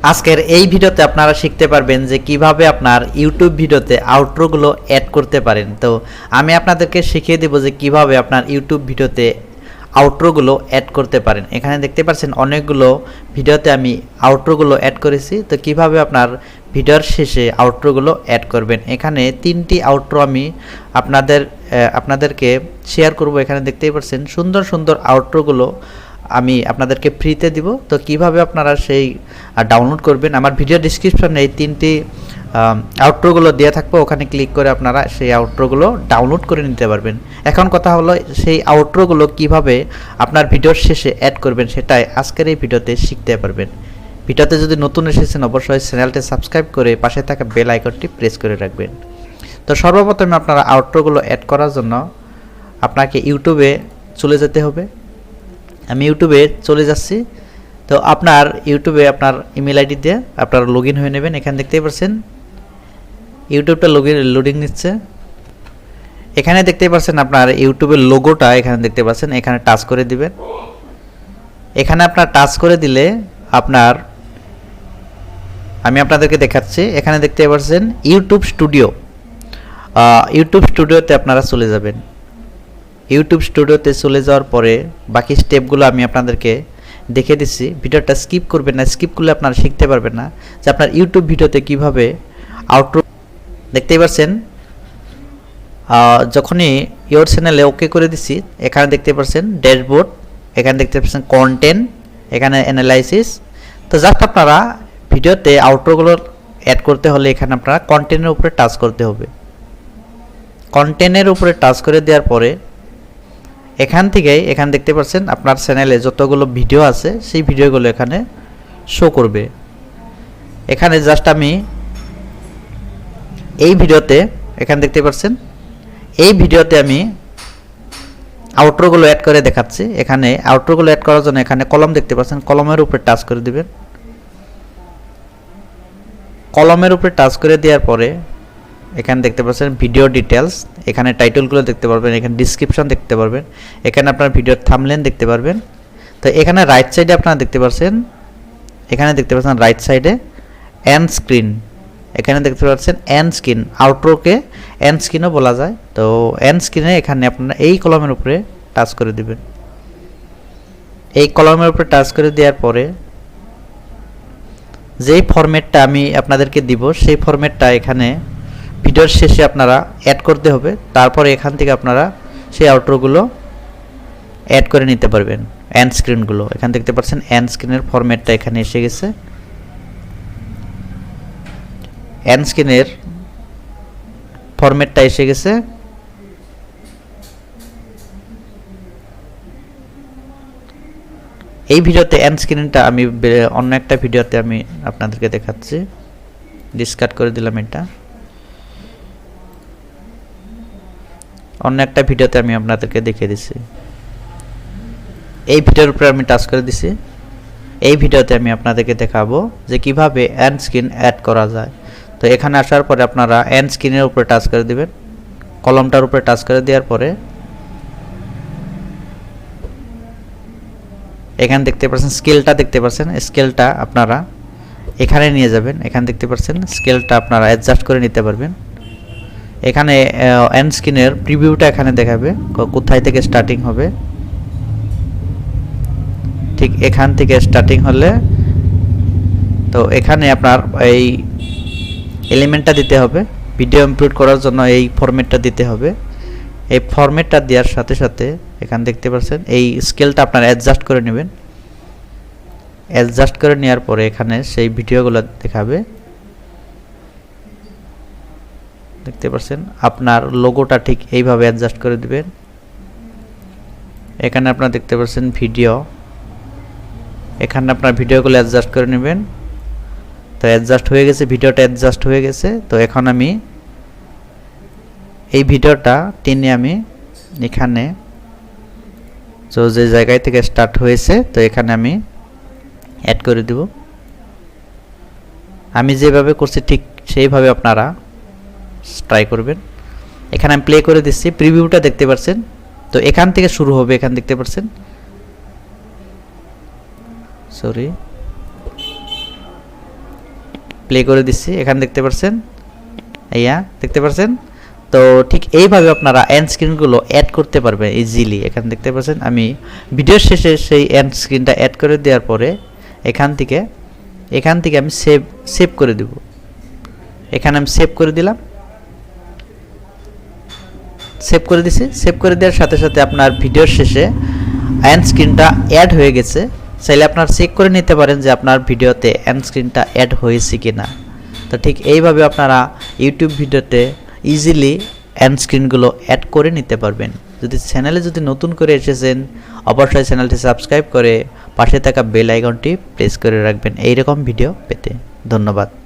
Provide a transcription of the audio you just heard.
আজকের এই ভিডিওতে আপনারা শিখতে পারবেন যে কিভাবে আপনার ইউটিউব ভিডিওতে আউটরোগুলো অ্যাড করতে পারেন। তো আমি আপনাদেরকে শিখিয়ে দেব যে কিভাবে আপনার ইউটিউব ভিডিওতে আউটরোগুলো অ্যাড করতে পারেন। এখানে দেখতে পাচ্ছেন অনেকগুলো ভিডিওতে আমি আউটরোগুলো অ্যাড করেছি। তো কিভাবে আপনার ভিডিওর শেষে আউটরোগুলো অ্যাড করবেন, এখানে 3টি আউটরো আমি আপনাদেরকে শেয়ার করব। এখানে দেখতেই পাচ্ছেন সুন্দর সুন্দর আউটরোগুলো আমি আপনাদেরকে ফ্রিতে দিব। তো কিভাবে আপনারা সেই ডাউনলোড করবেন, আমার ভিডিও ডিসক্রিপশনে এই 3টি আউটরোগুলো দেওয়া থাকবে, ওখানে ক্লিক করে আপনারা সেই আউটরোগুলো ডাউনলোড করে নিতে পারবেন। এখন কথা হলো সেই আউটরোগুলো কিভাবে আপনার ভিডিওর শেষে অ্যাড করবেন, সেটাই আজকের এই ভিডিওতে শিখতে পারবেন। ভিডিওতে যদি নতুন এসেছেন অবশ্যই চ্যানেলটি সাবস্ক্রাইব করে পাশে থাকা বেল আইকনটি প্রেস করে রাখবেন। তো সর্বপ্রথমে আপনারা আউটরোগুলো অ্যাড করার জন্য আপনাকে ইউটিউবে চলে যেতে হবে। আমি ইউটিউবে চলে যাচ্ছি। তো আপনার ইউটিউবে আপনার ইমেল আইডি দিয়ে আপনারা লগ ইন হয়ে নেবেন। এখানে দেখতেই পাচ্ছেন ইউটিউবটা লোডিং নিচ্ছে। এখানে দেখতেই পাচ্ছেন আপনার ইউটিউবের লোগোটা এখানে দেখতে পাচ্ছেন, এখানে টাচ করে দিবেন। এখানে আপনার টাচ করে দিলে আপনার আমি আপনাদেরকে দেখাচ্ছি। এখানে দেখতে পাচ্ছেন ইউটিউব স্টুডিও, ইউটিউব স্টুডিওতে আপনারা চলে যাবেন। ইউটিউব স্টুডিওতে চলে যাওয়ার পরে বাকি স্টেপগুলো আমি আপনাদেরকে দেখে দিচ্ছি। ভিডিওটা স্কিপ করবেন না, স্কিপ করলে আপনারা শিখতে পারবেন না যে আপনার ইউটিউব ভিডিওতে কিভাবে আউটরো। দেখতেই পাচ্ছেন যখনই ইওর চ্যানেলে ওকে করে দিচ্ছি, এখানে দেখতে পাচ্ছেন ড্যাশবোর্ড, এখানে দেখতে পাচ্ছেন কন্টেন্ট, এখানে অ্যানালাইসিস। তো জাস্ট আপনারা ভিডিওতে আউটরোগুলো অ্যাড করতে হলে এখানে আপনারা কন্টেন্টের উপরে টাচ করতে হবে। কন্টেন্টের উপরে টাচ করে দেওয়ার পরে এখানে দেখতে পাচ্ছেন আপনার চ্যানেলে যতগুলো ভিডিও আছে সেই ভিডিওগুলো এখানে শো করবে। এখানে জাস্ট আমি এই ভিডিওতে এখানে দেখতে পাচ্ছেন এই ভিডিওতে আমি আউটরোগুলো অ্যাড করে দেখাচ্ছি। এখানে আউটরোগুলো অ্যাড করার জন্য এখানে কলম দেখতে পাচ্ছেন, কলমের উপরে টাচ করে দিবেন। কলমের উপরে টাচ করে দেওয়ার পরে এখানে দেখতে পাচ্ছেন ভিডিও ডিটেলস, এখানে টাইটেলগুলো দেখতে পারবেন, এখানে ডিসক্রিপশন দেখতে পারবেন, এখানে আপনার ভিডিওর থাম্বনেল দেখতে পারবেন। তো এখানে রাইট সাইডে আপনারা দেখতে পাচ্ছেন, এখানে দেখতে পাচ্ছেন রাইট সাইডে এন্ড স্ক্রিন, এখানে দেখতে পাচ্ছেন এন্ড স্ক্রিন। আউটরোকে এন্ড স্ক্রিনও বলা যায়। তো এন্ড স্ক্রিনে এখানে আপনারা এই কলমের উপরে টাচ করে দিবেন। এই কলমের উপরে টাচ করে দেওয়ার পরে যেই ফরম্যাটটা আমি আপনাদেরকে দিব সেই ফরম্যাটটা এখানে ভিডিওর শেষে আপনারা অ্যাড করতে হবে। তারপরে এখান থেকে আপনারা সেই আউটরোগুলো অ্যাড করে নিতে পারবেন। এন্ড স্ক্রিনগুলো এখানে দেখতে পাচ্ছেন এন্ড স্ক্রিনের ফরম্যাটটা এখানে এসে গেছে। এন্ড স্ক্রিনের ফরম্যাটটা এসে গেছে। এই ভিডিওতে এন্ড স্ক্রিনটা আমি অন্য একটা ভিডিওতে আমি আপনাদেরকে দেখাচ্ছি। ডিসকাট করে দিলাম, এটা অন্য একটা ভিডিওতে আমি আপনাদেরকে দেখিয়ে দিচ্ছি। এই ভিডিওর উপরে আমি টাচ করে দিছি। এই ভিডিওতে আমি আপনাদেরকে দেখাবো যে কিভাবে এন্ড স্ক্রিন অ্যাড করা যায়। তো এখানে আসার পরে আপনারা এন্ড স্ক্রিনের উপরে টাচ করে দিবেন। কলমটার উপরে টাচ করে দেওয়ার পরে এখানে দেখতে পাচ্ছেন স্কেলটা দেখতে পাচ্ছেন, স্কেলটা আপনারা এখানে নিয়ে যাবেন। এখানে দেখতে পাচ্ছেন স্কেলটা আপনারা অ্যাডজাস্ট করে নিতে পারবেন। এখানে এন্ড স্ক্রিনের প্রিভিউটা এখানে দেখাবে কোথায় থেকে স্টার্টিং হবে। ঠিক এখান থেকে স্টার্টিং হলে তো এখানে আপনার এই এলিমেন্টটা দিতে হবে। ভিডিও ইনপুট করার জন্য এই ফরম্যাটটা দিতে হবে। এই ফরম্যাটটা দেওয়ার সাথে সাথে এখানে দেখতে পাচ্ছেন এই স্কেলটা আপনারা অ্যাডজাস্ট করে নেবেন। অ্যাডজাস্ট করে নেওয়ার পরে এখানে সেই ভিডিওগুলো দেখাবে। দেখতে পাচ্ছেন আপনার লোগোটা ঠিক এইভাবে অ্যাডজাস্ট করে দিবেন। এখানে আপনারা দেখতে পাচ্ছেন ভিডিও, এখানে আপনার ভিডিওগুলো অ্যাডজাস্ট করে নেবেন। তো অ্যাডজাস্ট হয়ে গেছে, ভিডিওটা অ্যাডজাস্ট হয়ে গেছে। তো এখন আমি এই ভিডিওটা টেনে আমি এখানে তো যে জায়গায় থেকে স্টার্ট হয়েছে তো এখানে আমি অ্যাড করে দেব। আমি যেভাবে করছি ঠিক সেইভাবে আপনারা ট্রাই করবেন। এখানে আমি প্লে করে দিচ্ছি, প্রিভিউটা দেখতে পাচ্ছেন। তো এখান থেকে শুরু হবে, এখানে দেখতে পাচ্ছেন সরি প্লে করে দিচ্ছি, এখানে দেখতে পাচ্ছেন, দেখতে পাচ্ছেন। তো ঠিক এইভাবে আপনারা এন্ড স্ক্রিনগুলো অ্যাড করতে পারবেন ইজিলি। এখানে দেখতে পাচ্ছেন আমি ভিডিওর শেষে সেই এন্ড স্ক্রিনটা অ্যাড করে দেওয়ার পরে এখান থেকে আমি সেভ করে দেব। এখানে আমি সেভ করে দিলাম, সেভ করে দিছি। সেভ করে দেওয়ার সাথে সাথে আপনার ভিডিওর শেষে এন্ড স্ক্রিনটা অ্যাড হয়ে গেছে। চাইলে আপনার চেক করে নিতে পারেন যে আপনার ভিডিওতে এন্ড স্ক্রিনটা অ্যাড হয়েছে কিনা। তো ঠিক এইভাবে আপনারা ইউটিউব ভিডিওতে ইজিলি এন্ড স্ক্রিনগুলো অ্যাড করে নিতে পারবেন। চ্যানেলে যদি নতুন করে এসেছেন অবশ্যই চ্যানেলটি সাবস্ক্রাইব করে পাশে থাকা বেল আইকনটি প্রেস করে রাখবেন এইরকম ভিডিও পেতে। ধন্যবাদ।